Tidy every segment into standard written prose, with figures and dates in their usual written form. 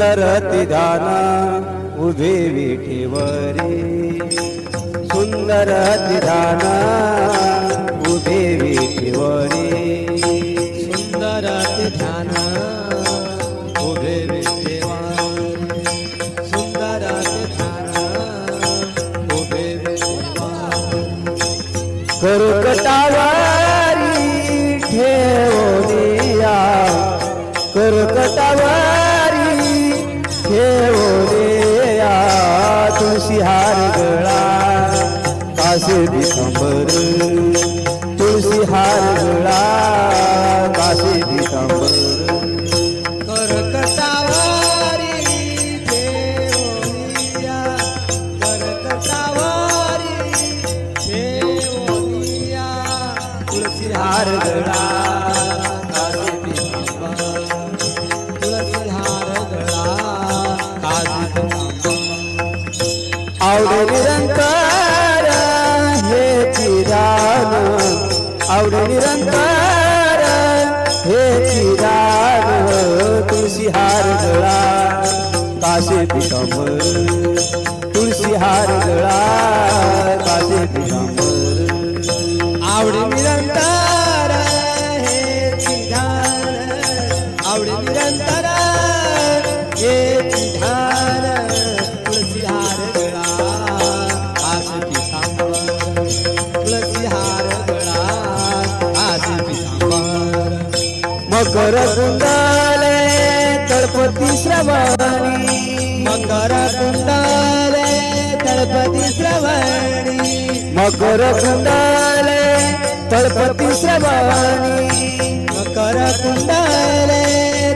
सुंदर ते ध्यान उभे विठेवरी सुंदर ते ध्यान उभे विठेवरी सुंदर ते ध्यान उभे विठेवारी सुंदर ते ध्यान उभे विठेवारी कर्कटावारी ठेवोनिया कर्कटावारी ठेवोनिया तुळशी हार गळा कासे दिगंबर तुळशी हार गळा कासे दिगंबर कर्कटावारी ठेवोनिया कर्कटावारी ठेवोनिया तुळशी हार गळा काशी पितांबर तुळशी हार गळा काशी पितांबर आवडे निरंतर हे चिरान आवडे निरंतर हे चिरान तुळशी हार गळा कासे पितांबर तुळशी हार गळा कासे पितांबर आवडे निरंतर हे ध्यान आवडे निरंतर हे ध्यान तुळशी हार गळा काशी पितांबर तुळशी हार गळा काशी पितांबर मकर कुंडले तळपती श्रवणी मकर कुंडले तळपती श्रवणी मकर कुंडले तळपती श्रवणी मकर कुंडले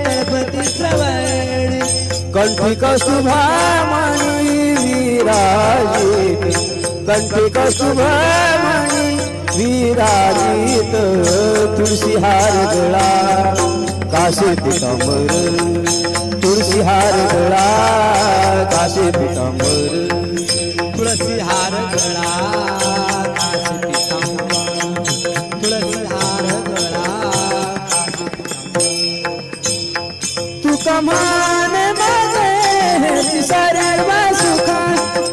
तळपती श्रवणी कंठी कस्तुभामणी विराजित कंठी कस्तुभामणी विराजित तुळशी हार गळा कासे पितांबर तुळशी हार गळा कासे पितांबर तुळशी हार गळा काशी पितांबर तुळशी हार गळा काशी पितांबर तू कमान माझे हेची सर्व सुख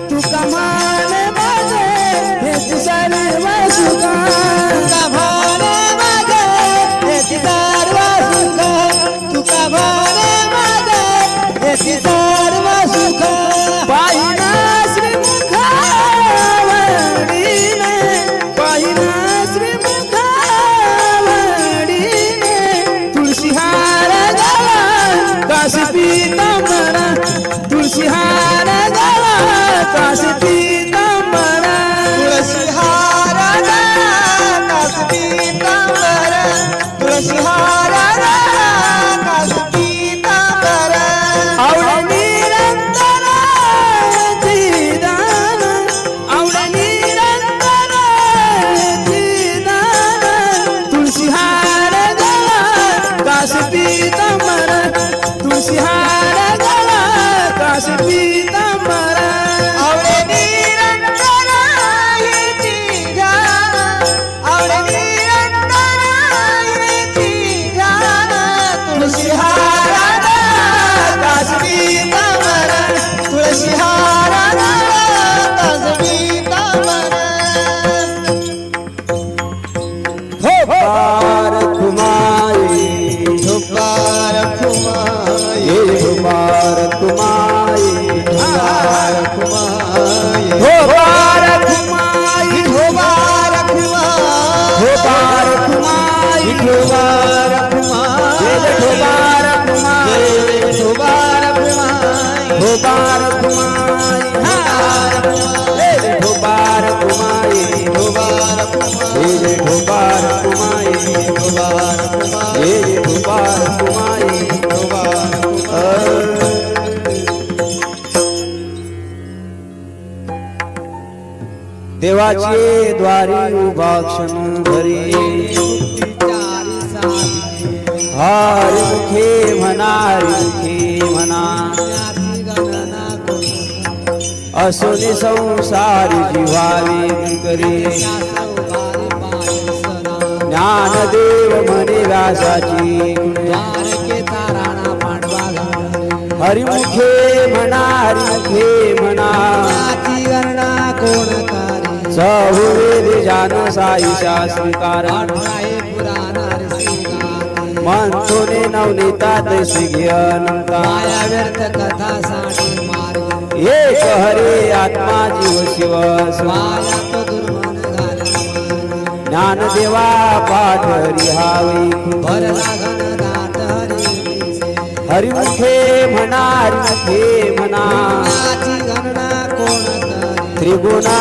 तू कमान माझे हेची सर्व सुख तुका भाने मागे हेची सर्व सुख तुका भाने मागे हेची सर्व सुख पाहिना श्रीमुखावडीने पाहिना श्रीमुखावडीने तुळशी हार गळा काशी पितांबर तुळशी हार गळा काशी पितांबर तुळशी हार गळा काशी पितांबर तुळशी हार गळा काशी पितांबर आवडे निरंतर चिदान आवडे निरंतर चिदान तुळशी हार गळा काशी पितांबर तुळशी हार गळा काशी पितांबर आवडे निरंतर हेची ध्यान आवडे निरंतर हेची ध्यान तुळशी हार गळा काशी पितांबर तुळशी हार गळा काशी पितांबर हो पार कुमाई झोपार खुमाई ये पार कुमाई झोपार खुमाई हो पार कुमाई झोपार खुमाई हो पार कुमाई झोपार खुमाई ढोबार कुमाई झोपार खुमाई ढोबार कुमाई ढोबार कुमाई झोपार खुमाई ढोबार कुमाई झोपार खुमाई ढोबार कुमाई झोपार देवाचे द्वारी उभा क्षण भरी चारी साधी हरी मुखे म्हणा हरी मुखे म्हणा ज्ञाती गणना करू असोनी संसारी जीवावी करी सौभारी पाय सरा ज्ञानदेव म्हणे व्यासाची द्वारकेचा राणा पांडवा घालरे हरिमुखे म्हणा हरिमुखे म्हणा याची गणना कोण करी सहुवेद जान साईशा स्वीकार आठराये पुराण हरसी गाते मनसोने नवनीता तैसी घे अनंता माया व्यर्थ कथा साठी मार्ग एक हरे आत्मा जीव शिव माया तो दुर्मन घाल ज्ञानदेवा पाठ हरिहावी भरला घन दात हरी हरिमुखे म्हणा हरिमुखे म्हणा याची गणना कोण करी त्रिगुणा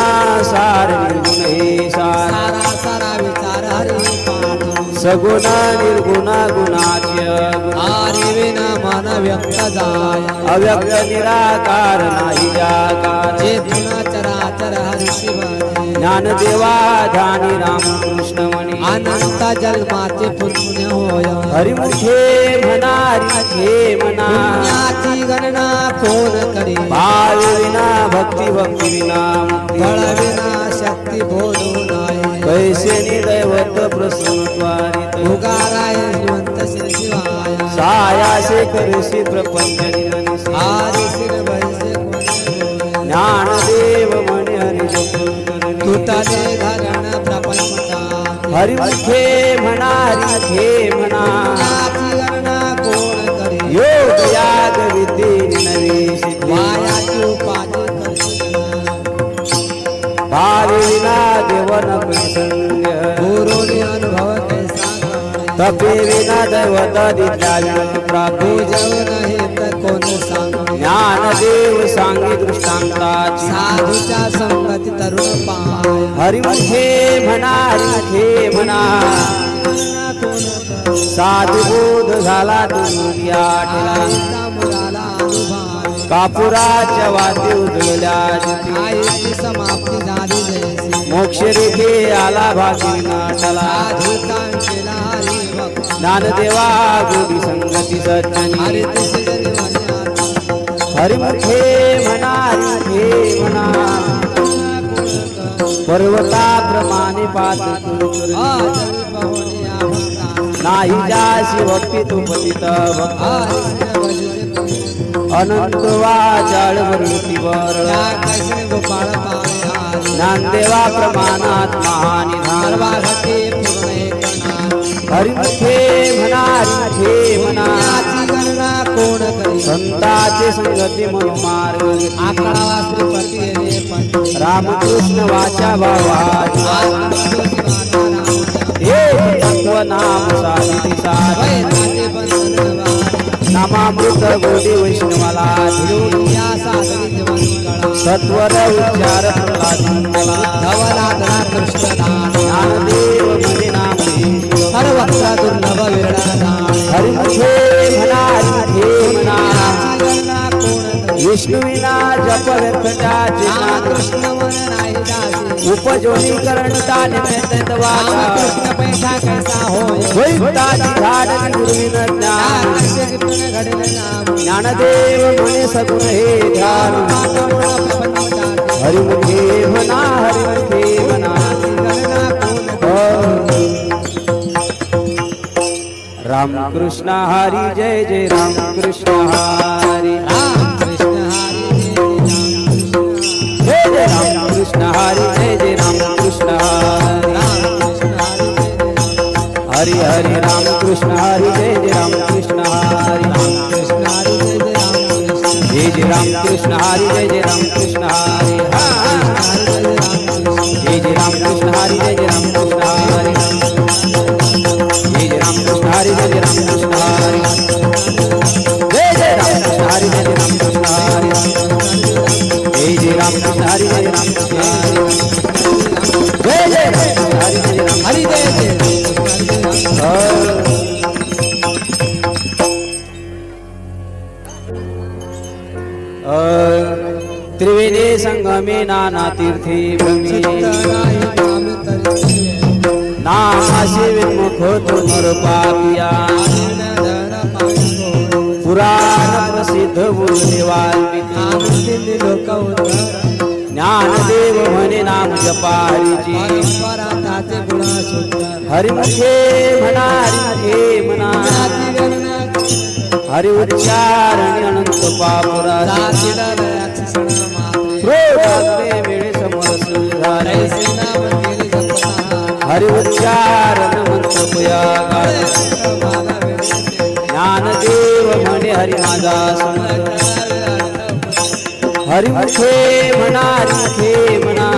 सार निर्गुण हे सार सारा सारा विचार हरी पाठ सगुण निर्गुण गुणाच्य गुण हरी विना मन व्यक्त जाय अव्यक्त निराकार नाही जाकार चेतन चराचर हरी शिवने ज्ञानदेवा ध्यानी रामकृष्ण म्हणे अनंत जन्माचे पुण्य होय हरिमुखे म्हणा हरिमुखे म्हणा पुण्याची गणना कोण करी भाव विना भक्ती भक्ती विना मुक्ती बळ विना शक्ती बोलू नाही कैसे निदैवत प्रसन्नत्वारित उगाराय श्रीमंत श्री शिवाय सायासे करसी प्रपंच निनसी हरी श्री वैसे कोण ज्ञानदेव म्हणे हरि तुटले धरण प्रपंचा हरिमुखे म्हणा हरिमुखे म्हणा पुण्याची गणना कोण करी योग याग विद्ये नवे सिद्धी मायाची उपाधी करशिला भाविना देवन प्रसंग गुरुनी अनुभव कैसा कळे तपे विना दैवत दित्या विनोद प्राप्ती पूजव नाही तर कोण सांगे ज्ञानदेव सांगे दृष्टांताची साधूच्या संगती तरुण पाय हरिमुखे म्हणा हरिमुखे म्हणा साधू बोध झाला दुनिया ठेला मुलाला अनुभव कापुराच्या वाती उजळल्या ज्योती आईची समाप्ती झाली जैसी मोक्ष रेखे आला भागी नाटला साधू कांचेला हरी भक्त ज्ञानदेवा गोडी संगती सज्जनी हरी तिसरी हरिमुखे म्हणा हरिमुखे म्हणा पर्वताप्रमाणे पात नाही जाशी भक्ती तू पतित भक्त अनंत वाचाळ वृत्ती वर गोपाळ पाय ज्ञानदेवा प्रमाणात महानिधान हरिमुखे म्हणा हरिमुखे म्हणा गणना कोण करी संताचे संगती मनोमार्ग आकडावा श्रीपती पण रामकृष्ण वाचा भावा हे तत्व नाम साधी नामामृत गोडी वैष्णवाला सत्वर उच्चार धवला कृष्ण ज्ञानदेव म्हणे नाम सर्वत्र दुर्लभ विरळा हरिमुखे म्हणा हरिमुखे म्हणा विष्णुविना जप व्यर्थाचे कृष्ण मन नाही दासी उपजोनीकरण ताने वाचा कृष्ण पैसा कैसा होय वैताची झाड गुरुविन ज्ञान ज्ञानदेव म्हणे सगुण हे ध्यान हरिमुखे म्हणा हरिमुखे म्हणा राम कृष्ण हरी जय जय राम कृष्ण हरी जय जय राम कृष्ण हरी जय जय राम कृष्ण हरी हरि हरि राम कृष्ण हरी जय जय राम कृष्ण हरी जय जय राम कृष्ण हरी जय जय राम कृष्ण हरी जय जय राम कृष्ण हरी जय जय राम कृष्ण हरी जय जय राम कृष्ण हरी जय जय राम कृष्ण हरी जय जय राम कृष्ण हरी जय जय राम कृष्ण हरी जय जय राम कृष्ण हरी जय जय राम कृष्ण हरी जय जय राम कृष्ण हरी जय जय राम हरी जय जय त्रिवेणी संगमे नाना तीर्थी भूमी नामाशी विमुख होतो नर पापिया पुराण प्रसिद्ध बोलले वाल्मिकी ज्ञानदेव म्हणे नाम जपारीची हरिमुखे म्हणा हरिमुखे म्हणा हरि उच्चारणी अनंत पापुरा जातील लक्षण मात्रे क्रोधाग्ने मिळे समोर सुधारे ऐसे नाम केले जपता हरि उच्चारण मंत्र पुया ज्ञानदेव म्हणे हरि माझा समर्थ हरिमुखे म्हणा हरिमुखे म्हणा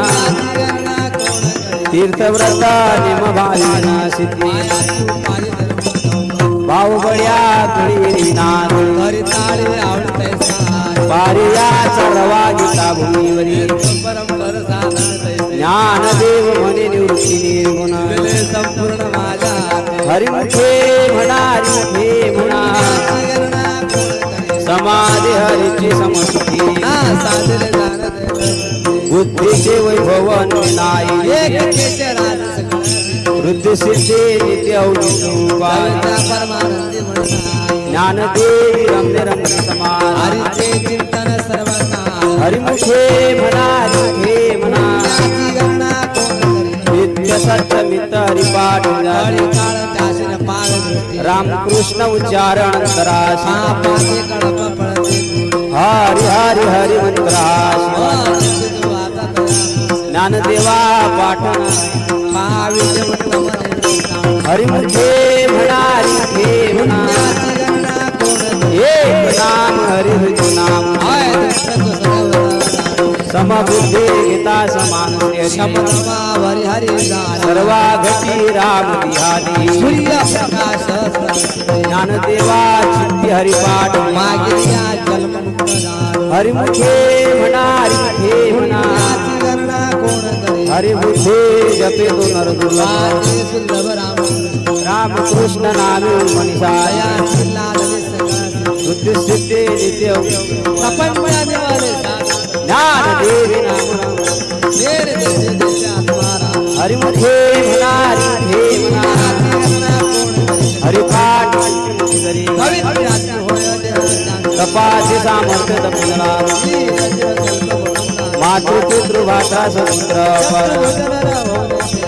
तीर्थव्रता निमभाविना सिद्धी बाहुबळ्या कळी नाद हरिताळे आवडते पारिया सर्वा गीता भूमीवरी परंपर साधन ज्ञानदेव म्हणे निवृत्ती निर्गुण संपूर्ण माझ्या हरिमुखे म्हणा हरिमुखे म्हणा समाधी हरीची समष्टी साधले जाणते बुद्धीचे वैभव नाही एक केचे राज सकळ वृद्ध सिद्धे नित्य उपाय परमानंदी म्हणा ज्ञानदेवी रम्य रम्य समान हरिचे चिंतन सर्वना हरिमुखे म्हणा हरिमुखे म्हणा गणना कोण करी नित्य सत्य मित हरिपाठ काळी काळ त्याशीन पाळ दृष्टी रामकृष्ण उच्चारण अंतराशी पापाचे कळप पळते हरि हरि हरि मंत्राशी ज्ञानदेवा पाठन हरिमुखे म्हणा हरिमुखे म्हणा एक नाम हरि हरि नाम समबुद्धे गीता समान सर्वा घटी राम बिहारी सूर्य प्रकाश ज्ञानदेवा चित्ती हरिपाठ हरिमुखे म्हणा हरिमुखे म्हणा हरिमुखे जपे तो नरदुर्लभ रामकृष्ण नामे मनीषाया बुद्धी सिद्धे नित्य ज्ञानदेवी नाम हरिमुखे म्हणा हरिमुखे म्हणा हरिपाठ तपाचे सामर्थ्य तपला मातृपुत्र भात्रा स्वतंत्र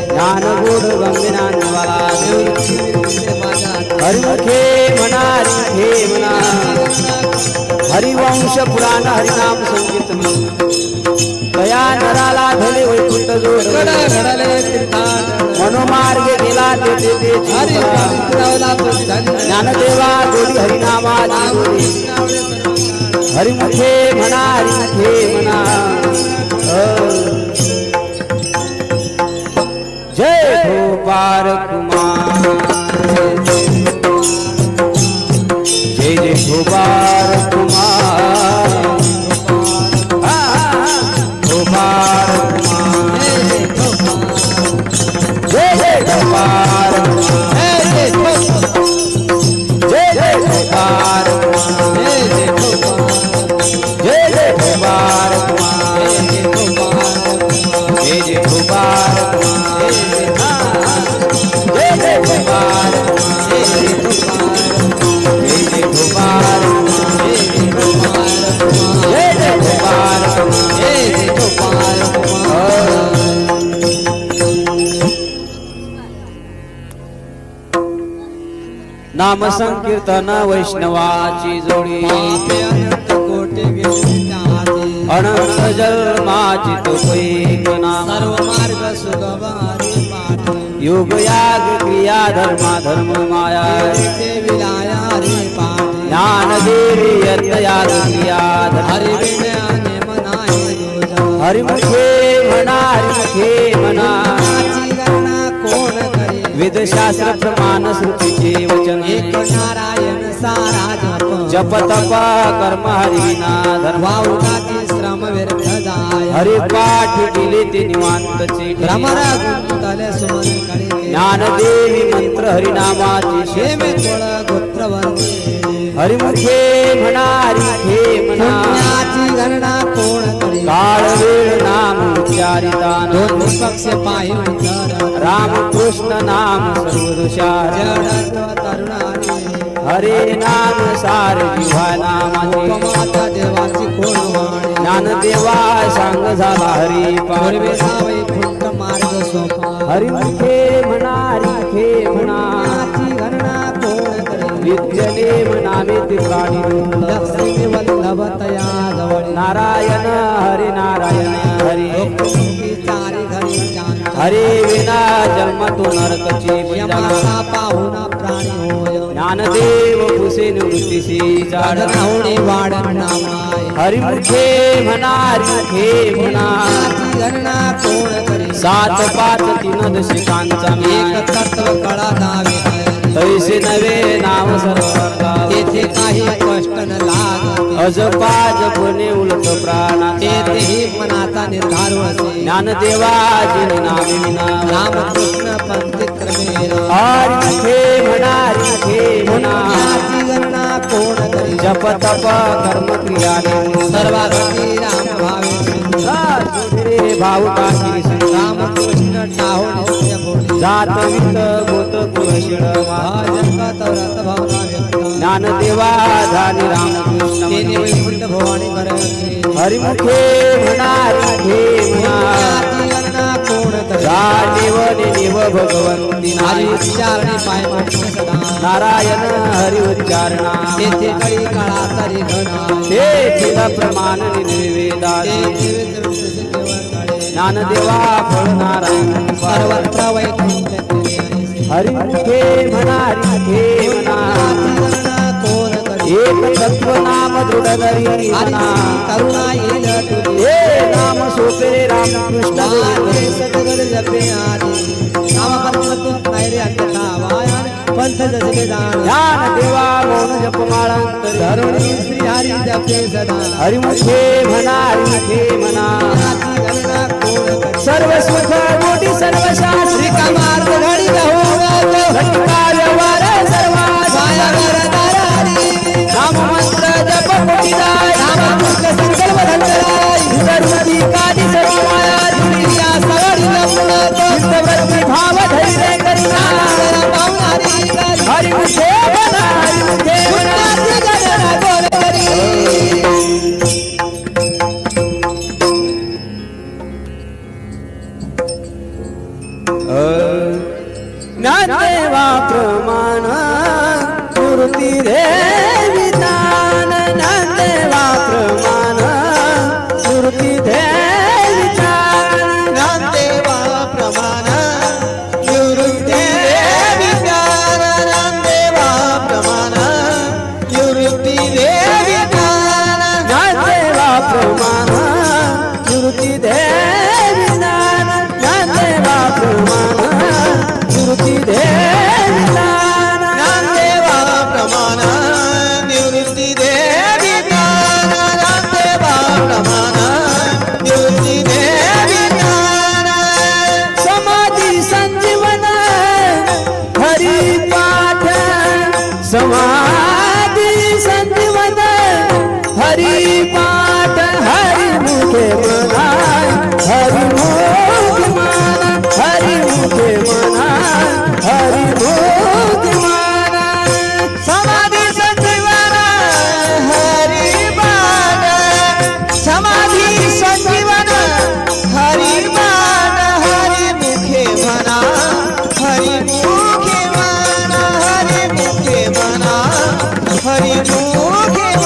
ज्ञान गुढ गंभीरांवाला हरिमुखे म्हणा हरिमुखे म्हणा हरिवंश पुराण हरिनाम संकीर्तन तया नराला धले वैकुंठ जोड मनोमार्गे गेला ते ज्ञानदेवा जोडी हरिनामाची हरिमुखे म्हणा हरिमुखे म्हणा जय गोपाल कुमार जय जय गोपाल कुमार गोपाल कुमार जय जय गोपाल जय जय गोपाल जय जय गोपाल जय जय गोपाल जय जय गोपाल जय जय गोपाल जय जय गोपाल नाम संकीर्तन वैष्णवाची जोडी अनंत जन्माची तो पैक नाम सर्व मार्ग सुगवारी पाठ योग याग क्रिया धर्मा धर्म माया विलाया रे पाठ ज्ञानदेवी यज्ञ याग क्रिया हरि विज्ञाने मनाए दोजा हरिमुखे म्हणा हरिमुखे म्हणा गणना कोण करे वेदशास्त्र प्रमाण श्रुतीचे वचन एक नारायण सारा जप जप तप कर्म हरिना धर्म वाऊका की श्रम व्यर्थ जाय हरिपाठ केले ते निवांतचे भ्रमरा गुंतले सुमन कळे ज्ञानदेवी मंत्र हरिनामाची शेमे तोळ गोत्र वर्गे हरिमुखे म्हणा हरिमुखे म्हणा पुण्याची गणना कोण करे काळ वेळ नाम उच्चारितान दोन पक्ष पाहिन तर रामकृष्ण नाम सर्वदुषार जड तरुणाने हरे नाम सार जिव्हा नामाचे माता देवाची कोण वाणी ज्ञानदेवा सांग झाला हरिपाठ पूर्वे जावे फुंट मार्ग सोपा हरिमुखे म्हणा हरिमुखे म्हणा पुण्याची गणना कोण करे विद्यने प्रेम नामे ते प्राणी दुर्लभ. लक्ष्मी वल्लभ तया जवळ नारायण हरी नारायण हरी लोकमुखी चारी घरी जाण हरी विना जन्म तो नरकची बंजारा. यमाचा पाहुणा प्राणी होय ज्ञानदेव पुसे निवृत्तीसी जाड होणे वाढण नामाय हरिमुखे म्हणा हरिमुखे म्हणा याची गणना कोण करी 7 5 3 दशकांचा एक तत्व कळा दावे तैसे नवे नाव सर्व तेथे काही कष्ट न लाग अजपा जपणे उलट प्राणाचे तेथेही मनाचा निर्धार असे ज्ञानदेवाजी नामे विना रामकृष्ण पंडित क्रमेण हरिमुखे म्हणा हरिमुखे म्हणा याची गणना कोण करी जप तप कर्म क्रियाने सर्वागती राम भावे भाऊ काशी रामकृष्ण टाहो नित्य बोली जात वित गोत कुलशीळ जगत व्रत भावना व्यक्त ज्ञानदेवा झाली रामकृष्ण तेने वैकुंठ भवानी करते हरिमुखे म्हणा हरिमुखे म्हणा याची गणना कोण करी देवने देव भगवंती हरी नारी उच्चारणे पाय मोक्ष सदा नारायण हरि उच्चारणा तेथे कळी काळा तरी घना ते चिद प्रमाण निर्वेदा ज्ञानदेवा फळ नारायण सर्वत्र वैकुंठ हरिमुखे म्हणा हरिमुखे म्हणा कोण करी एक तत्व नाम दृढ धरी म्हणा करुणा येईल तुझी हे नाम सोपे रामकृष्ण आले सदगड जपे आदी नामपंथ नाही रे अन्यथा वायान पंथ जसे जाण ज्ञान देवा मौन जपमाळांतर धरुणी श्री हरी जपे सदा हरिमुखे म्हणा हरिमुखे म्हणा याची गणना कोण करी सर्व सुख मोठी सर्व शास्त्री मार्ग घडी घटका व्यवहार सर्वा मायावर दारारी नाम मंत्र जप कोटी जाय रामकृष्ण संकल्प धंतराई सर्वदी कादी सर्व माया जुळी या सगळी लपणतो चित्तवृत्ती भाव धैर्य करिना पावणारी हरिमुखे म्हणा हरिमुखे म्हणा याची गणना कोण करी ज्ञानदेवा प्रमाण मूर्ती रे विधान ज्ञानदेवा प्रमाण मूर्ती रे विधान ज्ञानदेवा प्रमाण निवृत्ती देवी ज्ञान ज्ञानदेवा प्रमाण निवृत्ती देवी ज्ञान ज्ञानदेवा प्रमाण मूर्ती रे विधान ज्ञानदेवा प्रमाण मूर्ती रे विधान ज्ञानदेवा प्रमाण निवृत्ती देवी ज्ञान ज्ञानदेवा प्रमाण निवृत्ती देवी ज्ञान समाधी संजीवन हरि पाठ समाधी संजीवन हरि पाठ हरि मुखे मना हरि मुखे मना हरि मुखे मना हरि मुखे मना समाधी संजीवन हरि बाण समाधी संजीवन हरि बाण हरि मुखे म्हणा हरि मुखे म्हणा हरि मुखे म्हणा हरि मुखे म्हणा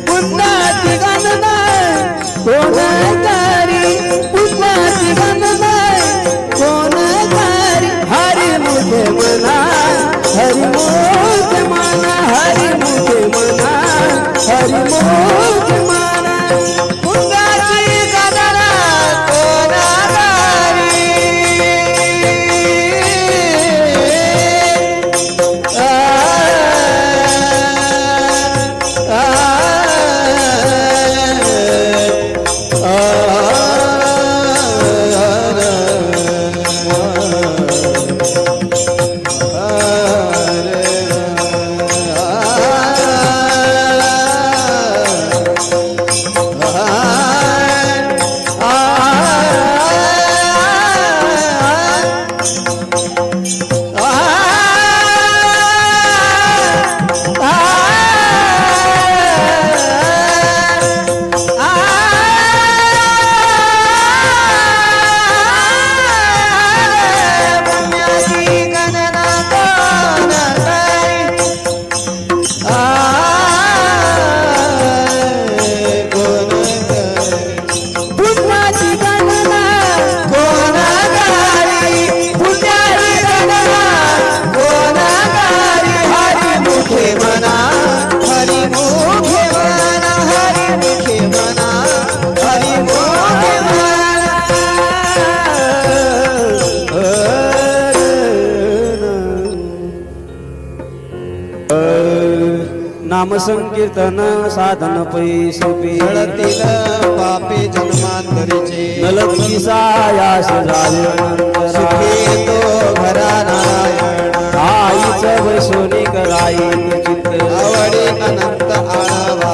पुण्याची गणना कोण करी पुण्याची गणना कोण करी हरि मुखे मना हरि मुखे मना हरि नाम संकीर्तन साधन पै सोपे जळतील पापे जन्मांतरीचे नलकिसायास झाले अनंतरा सुखी तो घरा नारायण आईच वैसोनी कराई चित्त आवडी अनंत आळावा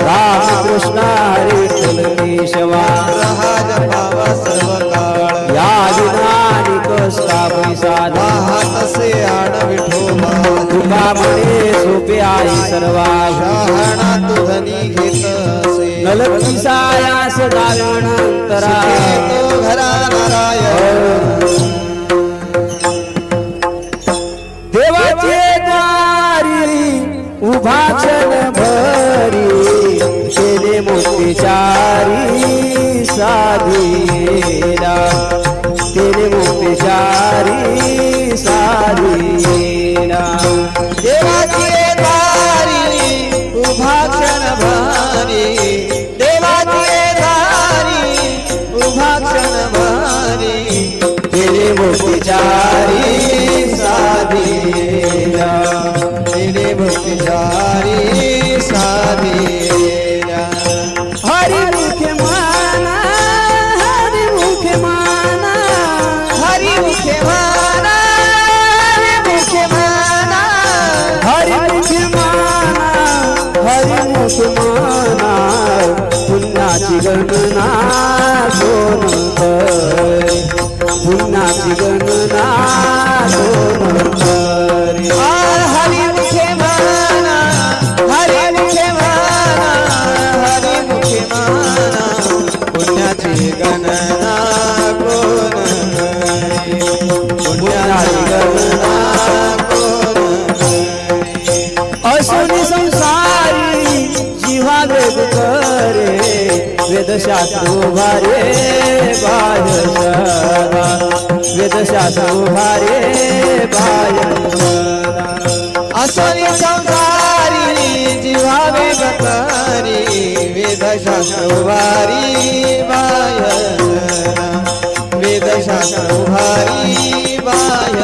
राम कृष्ण हरी विठ्ठल केशवा रहाज पावा सर्व काळ या विनानी कष्टा पैसाधा वाहतसे आण विठोबा तुका म्हणे सोपे आई सर्वा शहाणा तुझनी घेत असे नलकिसायास झाले अनंतरा सुखी तो घरा नारायण देवाचे दारी उभा क्षण भरी केले मोतीचारी साधीला केले मोतीचारी साधीला देवाची दारी उभा क्षण भारी देवाची दारी उभा क्षण भारी केले मोतीचारी साधीला तिने भक्तिचारी साधीला हरी मुखे माना हरी मुखे माना हरी मुखे माना मुखे माना हरी मुखे माना हरी मुखे माना पुण्याची गणना दोन कर पुण्याची गणना दोन कर हरी मुखे माना हरी मुखे माना हरी मुखे माना पुण्याची गणना कोण करी? पुण्याची गणना कोण करी? असुनी संसारी जीवा वेद करे वेदशास्त्र उभारे बाह्य सदा वेदशास्त्र उभारे बाह्य सदा असोनी संसारी जीवावे गतारी वेदशास्त्र उभारी बाय वेदशास्त्र उभारी बाय